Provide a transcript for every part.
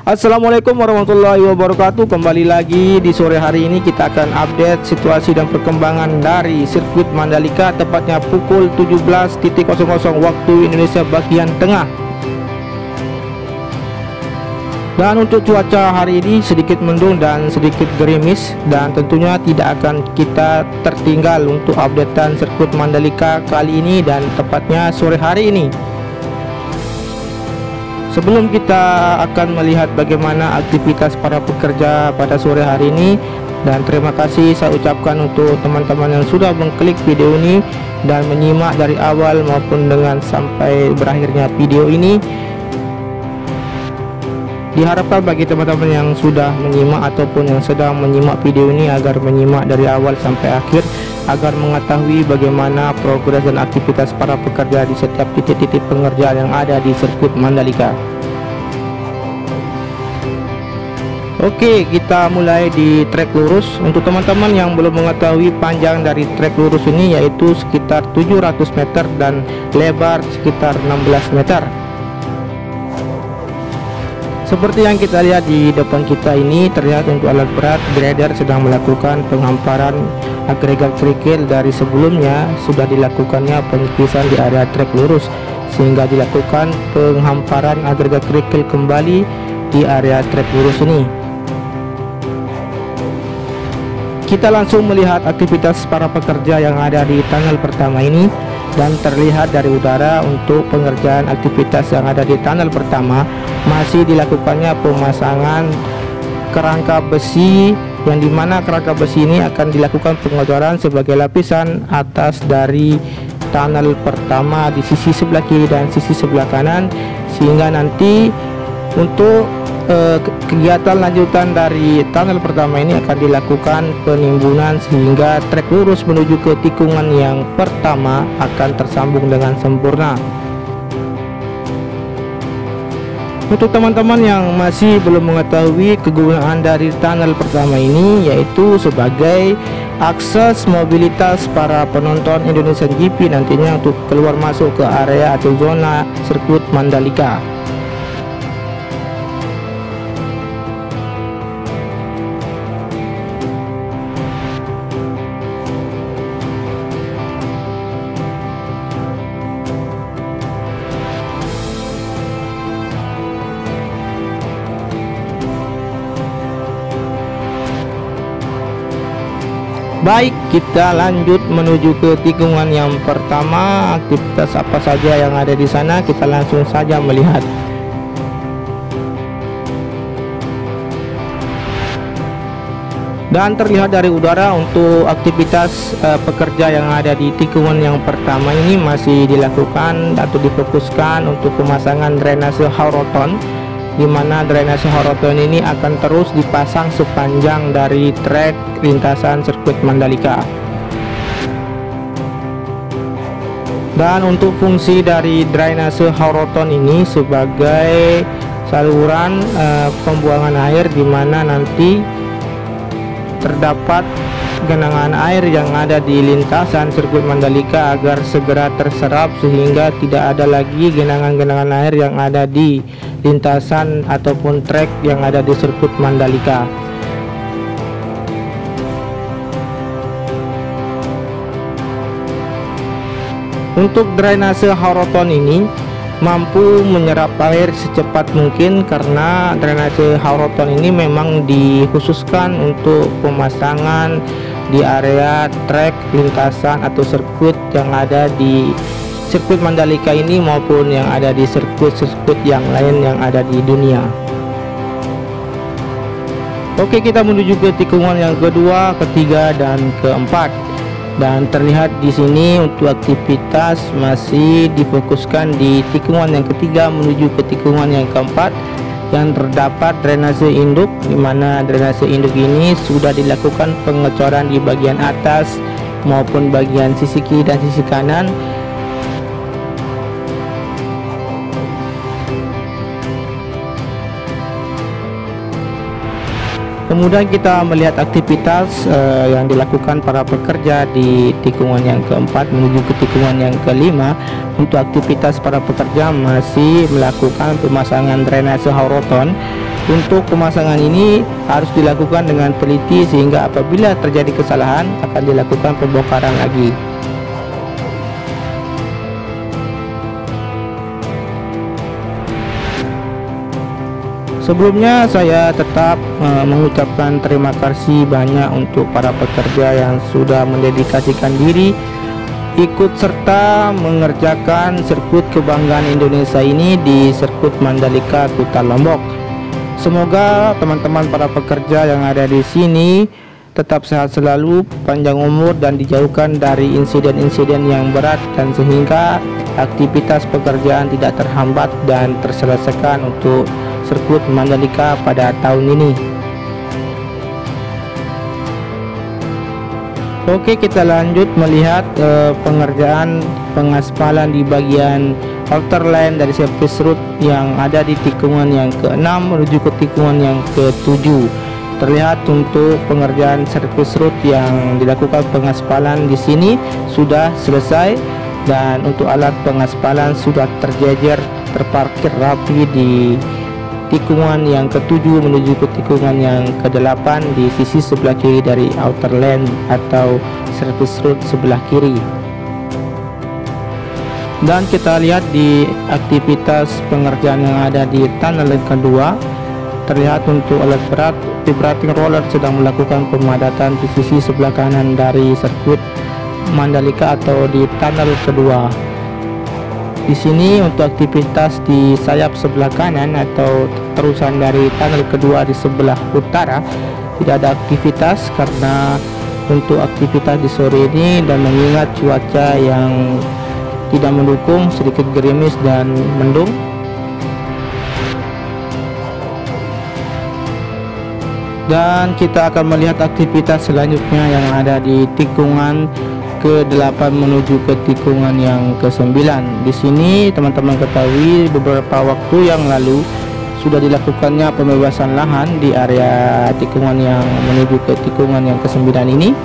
Assalamualaikum warahmatullahi wabarakatuh. Kembali lagi di sore hari ini kita akan update situasi dan perkembangan dari sirkuit Mandalika, tepatnya pukul 17.00 waktu Indonesia bagian tengah. Dan untuk cuaca hari ini sedikit mendung dan sedikit gerimis, dan tentunya tidak akan kita tertinggal untuk updatean sirkuit Mandalika kali ini dan tepatnya sore hari ini. Sebelum kita akan melihat bagaimana aktivitas para pekerja pada sore hari ini, dan terima kasih saya ucapkan untuk teman-teman yang sudah mengklik video ini dan menyimak dari awal maupun dengan sampai berakhirnya video ini. Diharapkan bagi teman-teman yang sudah menyimak ataupun yang sedang menyimak video ini agar menyimak dari awal sampai akhir, agar mengetahui bagaimana progres dan aktivitas para pekerja di setiap titik-titik pengerjaan yang ada di sirkuit Mandalika. Oke, kita mulai di trek lurus. Untuk teman-teman yang belum mengetahui, panjang dari trek lurus ini yaitu sekitar 700 meter dan lebar sekitar 16 meter. Seperti yang kita lihat di depan kita ini, terlihat untuk alat berat grader sedang melakukan penghamparan agregat kerikil. Dari sebelumnya sudah dilakukannya penyipisan di area trek lurus, sehingga dilakukan penghamparan agregat kerikil kembali di area trek lurus ini. Kita langsung melihat aktivitas para pekerja yang ada di tunnel pertama ini, dan terlihat dari udara untuk pengerjaan aktivitas yang ada di tunnel pertama masih dilakukannya pemasangan kerangka besi, yang dimana kerangka besi ini akan dilakukan pengocoran sebagai lapisan atas dari tunnel pertama di sisi sebelah kiri dan sisi sebelah kanan, sehingga nanti untuk kegiatan lanjutan dari tunnel pertama ini akan dilakukan penimbunan sehingga trek lurus menuju ke tikungan yang pertama akan tersambung dengan sempurna. Untuk teman-teman yang masih belum mengetahui, kegunaan dari tunnel pertama ini yaitu sebagai akses mobilitas para penonton Indonesian GP nantinya untuk keluar masuk ke area atau zona sirkuit Mandalika. Baik, kita lanjut menuju ke tikungan yang pertama. Aktivitas apa saja yang ada di sana kita langsung saja melihat. Dan terlihat dari udara untuk aktivitas pekerja yang ada di tikungan yang pertama ini masih dilakukan atau difokuskan untuk pemasangan drainase Hauroton, di mana drainase Hauroton ini akan terus dipasang sepanjang dari trek lintasan sirkuit Mandalika. Dan untuk fungsi dari drainase Hauroton ini sebagai saluran pembuangan air, di mana nanti terdapat genangan air yang ada di lintasan sirkuit Mandalika agar segera terserap, sehingga tidak ada lagi genangan-genangan air yang ada di lintasan ataupun trek yang ada di sirkuit Mandalika. Untuk drainase Hauroton ini mampu menyerap air secepat mungkin, karena drainase Hauroton ini memang dikhususkan untuk pemasangan di area trek lintasan atau sirkuit yang ada di sirkuit Mandalika ini maupun yang ada di sirkuit-sirkuit yang lain yang ada di dunia. Oke, kita menuju ke tikungan yang kedua, ketiga, dan keempat. Dan terlihat di sini untuk aktivitas masih difokuskan di tikungan yang ketiga menuju ke tikungan yang keempat, yang terdapat drainase induk, di mana drainase induk ini sudah dilakukan pengecoran di bagian atas maupun bagian sisi kiri dan sisi kanan. Kemudian kita melihat aktivitas yang dilakukan para pekerja di tikungan yang keempat menuju ke tikungan yang kelima. Untuk aktivitas para pekerja masih melakukan pemasangan drainase Hauroton, Untuk pemasangan ini harus dilakukan dengan teliti sehingga apabila terjadi kesalahan akan dilakukan pembongkaran lagi. Sebelumnya saya tetap mengucapkan terima kasih banyak untuk para pekerja yang sudah mendedikasikan diri ikut serta mengerjakan sirkuit kebanggaan Indonesia ini di sirkuit Mandalika Kuta Lombok. Semoga teman-teman para pekerja yang ada di sini tetap sehat selalu, panjang umur, dan dijauhkan dari insiden-insiden yang berat, dan sehingga aktivitas pekerjaan tidak terhambat dan terselesaikan untuk sirkuit Mandalika pada tahun ini. Oke, kita lanjut melihat pengerjaan pengaspalan di bagian outer line dari service road yang ada di tikungan yang ke-6 menuju ke tikungan yang ke-7. Terlihat untuk pengerjaan service road yang dilakukan pengaspalan di sini sudah selesai, dan untuk alat pengaspalan sudah terjejer terparkir rapi di tikungan yang ke-7 menuju ke tikungan yang ke-8 di sisi sebelah kiri dari outer lane atau service road sebelah kiri. Dan kita lihat di aktivitas pengerjaan yang ada di tunnel yang kedua, terlihat untuk alat berat vibrating roller sedang melakukan pemadatan di sisi sebelah kanan dari sirkuit Mandalika atau di tunnel kedua. Di sini untuk aktivitas di sayap sebelah kanan atau terusan dari tunnel kedua di sebelah utara tidak ada aktivitas karena untuk aktivitas di sore ini dan mengingat cuaca yang tidak mendukung, sedikit gerimis dan mendung. Dan kita akan melihat aktivitas selanjutnya yang ada di tikungan ke-8 menuju ke tikungan yang ke-9. Di sini teman-teman ketahui beberapa waktu yang lalu sudah dilakukannya pembebasan lahan di area tikungan yang menuju ke tikungan yang ke-9 ini.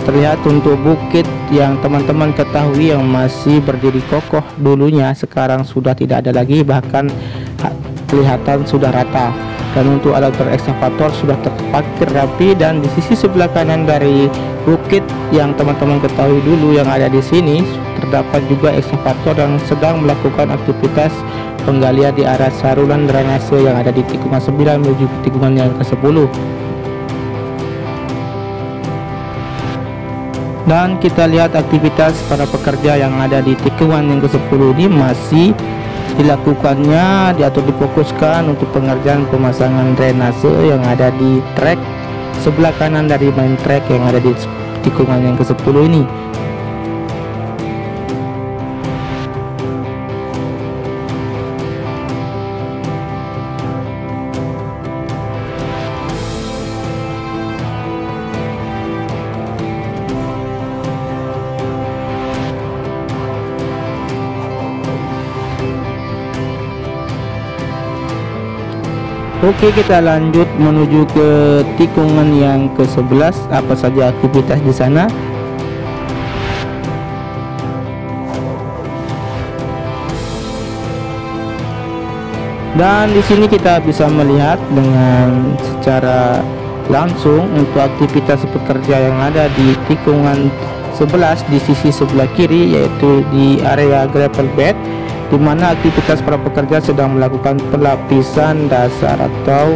Terlihat untuk bukit yang teman-teman ketahui yang masih berdiri kokoh dulunya sekarang sudah tidak ada lagi, bahkan kelihatan sudah rata. Dan untuk alat berekskavator sudah terparkir rapi, dan di sisi sebelah kanan dari bukit yang teman-teman ketahui dulu yang ada di sini terdapat juga ekskavator yang sedang melakukan aktivitas penggalian di arah saluran drainase yang ada di tikungan 9 menuju ke tikungan yang ke-10. Dan kita lihat aktivitas para pekerja yang ada di tikungan yang ke-10 ini masih dilakukannya atau difokuskan untuk pengerjaan pemasangan drainase yang ada di trek sebelah kanan dari main trek yang ada di tikungan yang ke-10 ini. Oke, kita lanjut menuju ke tikungan yang ke-11. Apa saja aktivitas di sana? Dan di sini kita bisa melihat dengan secara langsung untuk aktivitas pekerja yang ada di tikungan 11 di sisi sebelah kiri, yaitu di area gravel bed, di mana aktivitas para pekerja sedang melakukan pelapisan dasar atau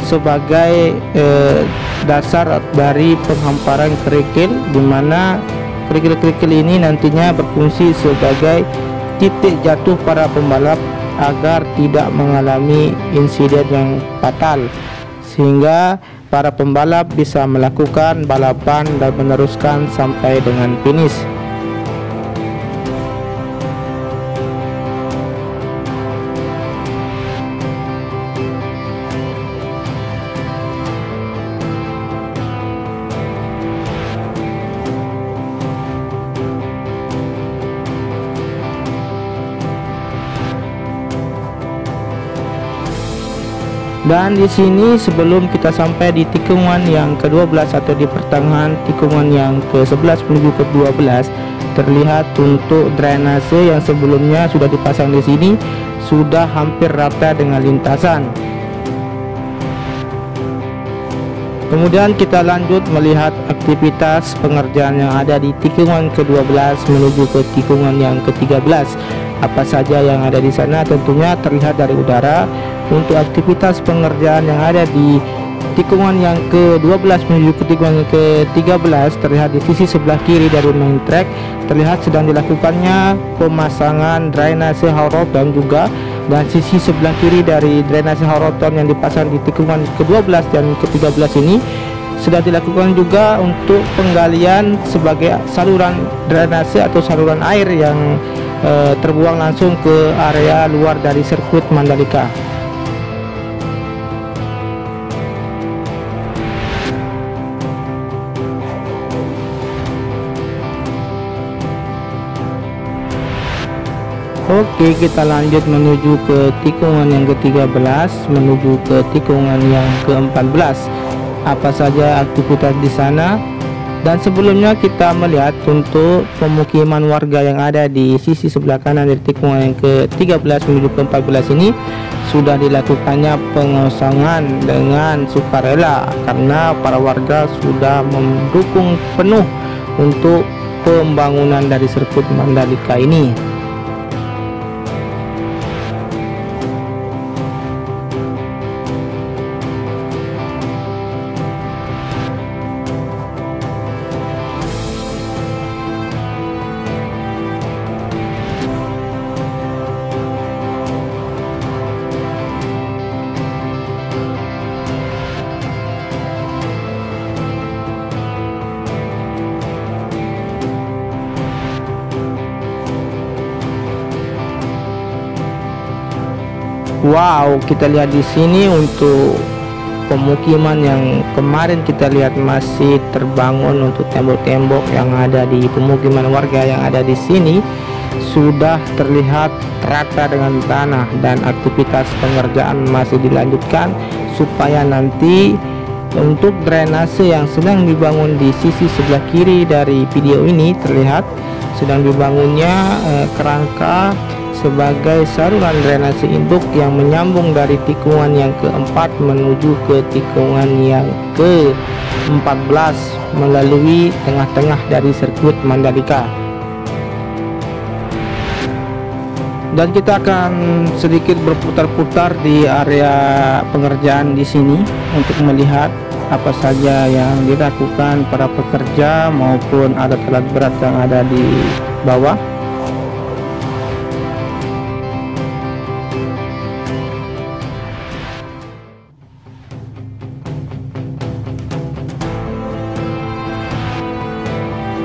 sebagai dasar dari penghamparan kerikil, di mana kerikil-kerikil ini nantinya berfungsi sebagai titik jatuh para pembalap agar tidak mengalami insiden yang fatal, sehingga para pembalap bisa melakukan balapan dan meneruskan sampai dengan finish. Dan di sini sebelum kita sampai di tikungan yang ke-12 atau di pertengahan tikungan yang ke-11 menuju ke-12, terlihat untuk drainase yang sebelumnya sudah dipasang di sini sudah hampir rata dengan lintasan. Kemudian kita lanjut melihat aktivitas pengerjaan yang ada di tikungan ke-12 menuju ke tikungan yang ke-13. Apa saja yang ada di sana tentunya terlihat dari udara. Untuk aktivitas pengerjaan yang ada di tikungan yang ke-12 menuju ke tikungan yang ke-13 terlihat di sisi sebelah kiri dari main track, terlihat sedang dilakukannya pemasangan drainase Hauroton juga, dan sisi sebelah kiri dari drainase Hauroton yang dipasang di tikungan ke-12 dan ke-13 ini sedang dilakukan juga untuk penggalian sebagai saluran drainase atau saluran air yang terbuang langsung ke area luar dari sirkuit Mandalika. Oke, kita lanjut menuju ke tikungan yang ke-13 menuju ke tikungan yang ke-14. Apa saja aktivitas di sana? Dan sebelumnya kita melihat untuk pemukiman warga yang ada di sisi sebelah kanan dari tikungan yang ke-13 menuju ke-14 ini sudah dilakukannya pengosongan dengan sukarela karena para warga sudah mendukung penuh untuk pembangunan dari sirkuit Mandalika ini. Wow, kita lihat di sini untuk pemukiman yang kemarin kita lihat masih terbangun untuk tembok-tembok yang ada di pemukiman warga yang ada di sini sudah terlihat rata dengan tanah, dan aktivitas pengerjaan masih dilanjutkan supaya nanti untuk drainase yang sedang dibangun di sisi sebelah kiri dari video ini terlihat sedang dibangunnya kerangka sebagai saluran drainase induk yang menyambung dari tikungan yang keempat menuju ke tikungan yang ke-14 melalui tengah-tengah dari sirkuit Mandalika. Dan kita akan sedikit berputar-putar di area pengerjaan di sini untuk melihat apa saja yang dilakukan para pekerja maupun alat-alat berat yang ada di bawah.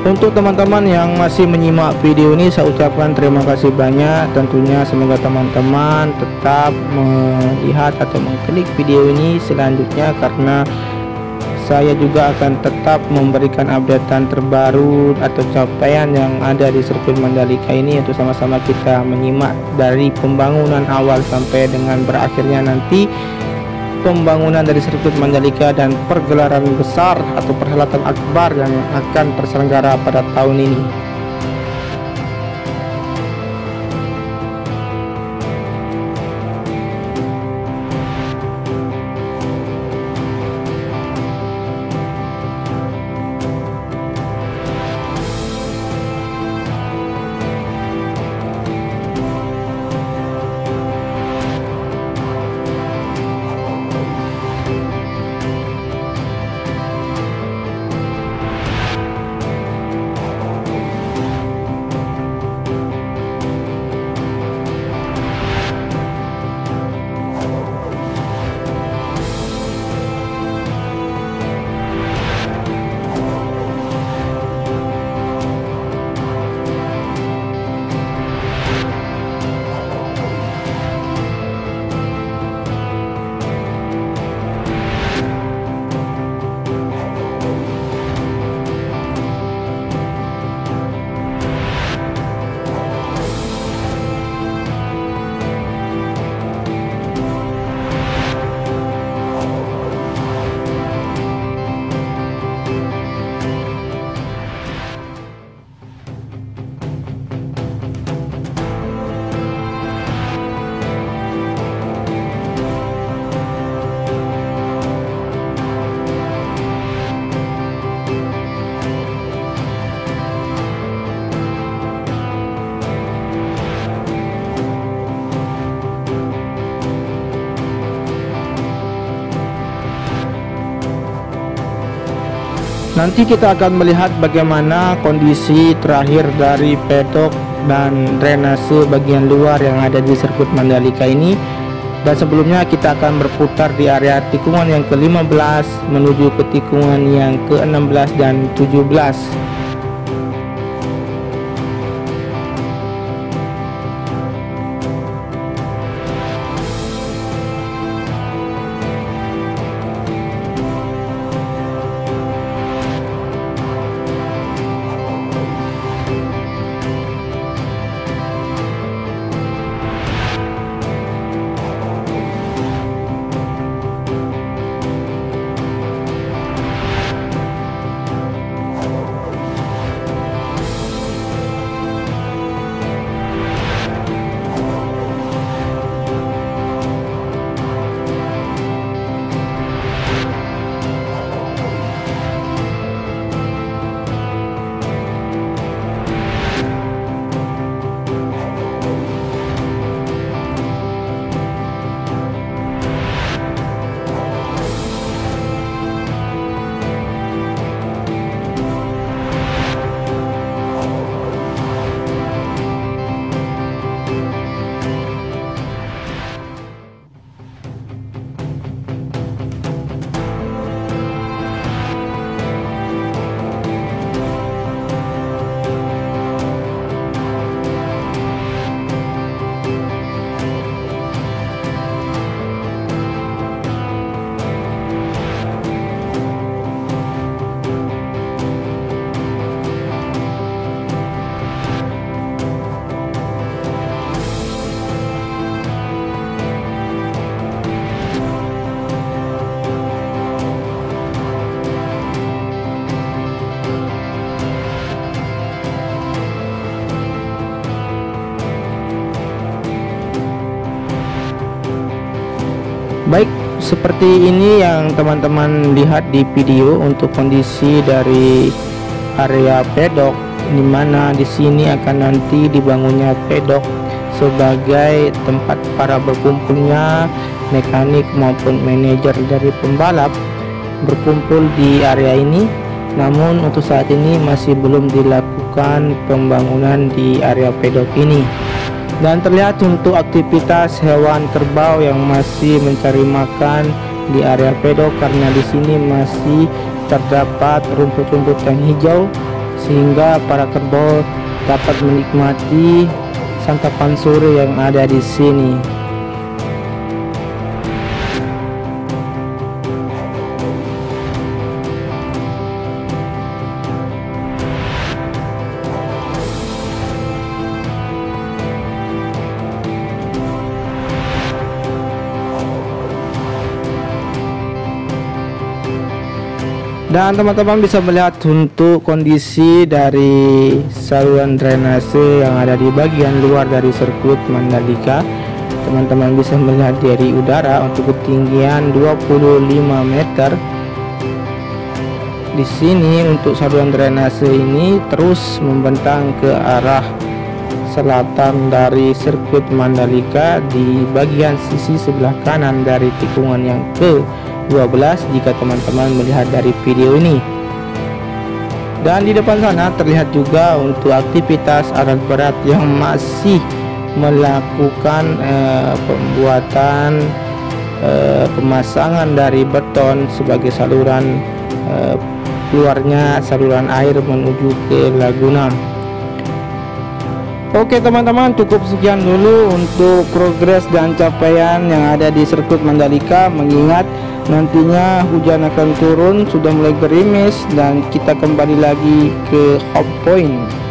Untuk teman-teman yang masih menyimak video ini, saya ucapkan terima kasih banyak. Tentunya semoga teman-teman tetap melihat atau mengklik video ini selanjutnya, karena saya juga akan tetap memberikan updatean terbaru atau capaian yang ada di sirkuit Mandalika ini, untuk sama-sama kita menyimak dari pembangunan awal sampai dengan berakhirnya nanti pembangunan dari sirkuit Mandalika dan pergelaran besar atau perhelatan akbar yang akan terselenggara pada tahun ini. Nanti kita akan melihat bagaimana kondisi terakhir dari pedok dan drainase bagian luar yang ada di sirkuit Mandalika ini. Dan sebelumnya kita akan berputar di area tikungan yang ke-15 menuju ke tikungan yang ke-16 dan 17. Baik, seperti ini yang teman-teman lihat di video untuk kondisi dari area pedok, dimana di sini akan nanti dibangunnya pedok sebagai tempat para berkumpulnya mekanik maupun manajer dari pembalap berkumpul di area ini. Namun untuk saat ini masih belum dilakukan pembangunan di area pedok ini. Dan terlihat untuk aktivitas hewan kerbau yang masih mencari makan di area pedok, karena di sini masih terdapat rumput-rumput yang hijau sehingga para kerbau dapat menikmati santapan sore yang ada di sini. Dan teman-teman bisa melihat untuk kondisi dari saluran drainase yang ada di bagian luar dari sirkuit Mandalika. Teman-teman bisa melihat dari udara untuk ketinggian 25 meter. Di sini untuk saluran drainase ini terus membentang ke arah selatan dari sirkuit Mandalika di bagian sisi sebelah kanan dari tikungan yang ke-12 jika teman-teman melihat dari video ini. Dan di depan sana terlihat juga untuk aktivitas alat berat yang masih melakukan pembuatan pemasangan dari beton sebagai saluran keluarnya saluran air menuju ke Laguna. Oke teman-teman, cukup sekian dulu untuk progres dan capaian yang ada di sirkuit Mandalika, mengingat nantinya hujan akan turun, sudah mulai gerimis dan kita kembali lagi ke Hope Point.